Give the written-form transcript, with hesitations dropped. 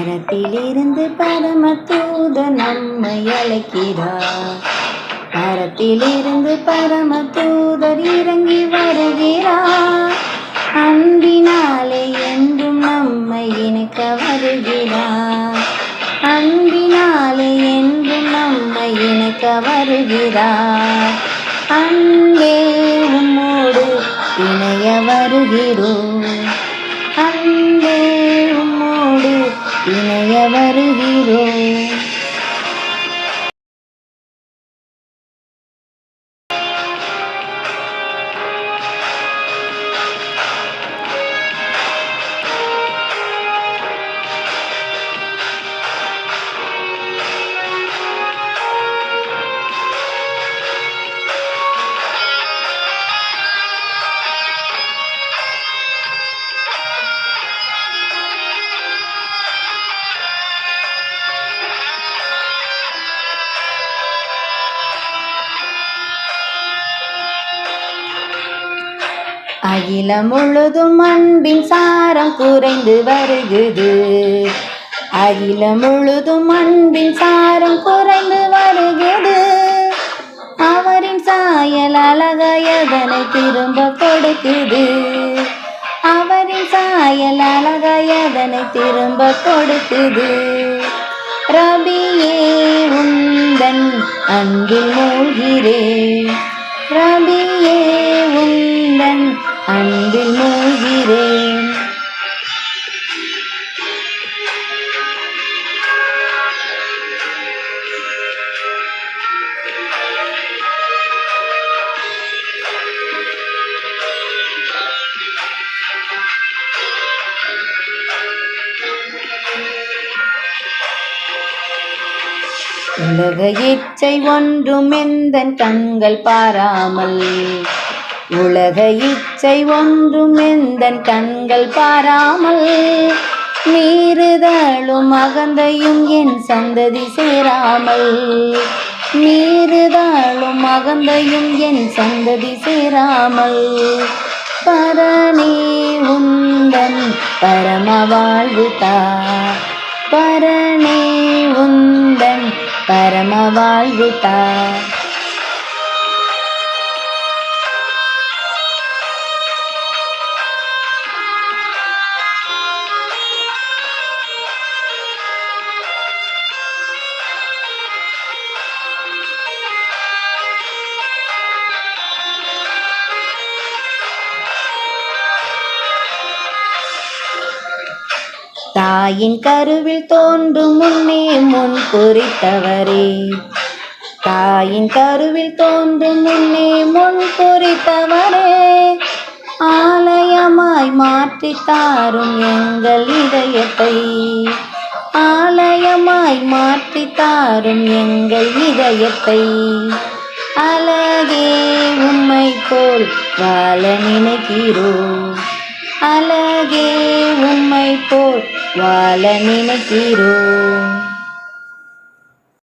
பரத்திலிருந்து பரமதூத நம்மை அழைக்கிறார். பரத்திலிருந்து பரமதூதர் இறங்கி வருகிறார். அன்பினாலே என்றும் நம்மை இணைக்க வருகிறார். அன்பினாலே என்றும் நம்மை இணைக்க வருகிறார். அன்பே உம்மோடு இணைய வருகிறோம். அன்பே உம்மோடு இணைய வருகிறோம். அகிலம் முழுதும் அன்பின் சாரம் குறைந்து வருகுது. அகிலம் முழுதும் அன்பின் சாரம் குறைந்து வருகுது. அவரின் சாயல் அழகாயதனை திரும்ப கொடுக்குது. அவரின் சாயல் அழகாயதனை திரும்ப கொடுக்குது. ரபியே உந்தன் அன்பில் மூழ்கிறேன். ரபியே உந்தன் அன்பில் மூழ்கிறேன். உலக இச்சை ஒன்றும் எந்தன் கண்கள் பாராமல். உலக இச்சை ஒன்றும் எந்தன் கண்கள் பாராமல். மீறுதலும் அகந்தையும் என் சந்ததி சேராமல். மீறுதலும் அகந்தையும் என் சந்ததி சேராமல். பரனே உந்தன் பரம வாழ்வு தா. பரனே உந்தன் பரம வாழ்வு தா. தாயின் கருவில் தோன்றும் முன்னே முன் குறித்தவரே. தாயின் கருவில் தோன்றும் முன்னே முன் குறித்தவரே. ஆலயமாய் மாற்றித் தாரும் எங்கள் இதயத்தை. ஆலயமாய் மாற்றித் தாரும் எங்கள் இதயத்தை. அழகே உம்மை போல் வாழ நினைக்கிறோம். அழகே உம்மை போல் வாழ நினைக்கிறோம்.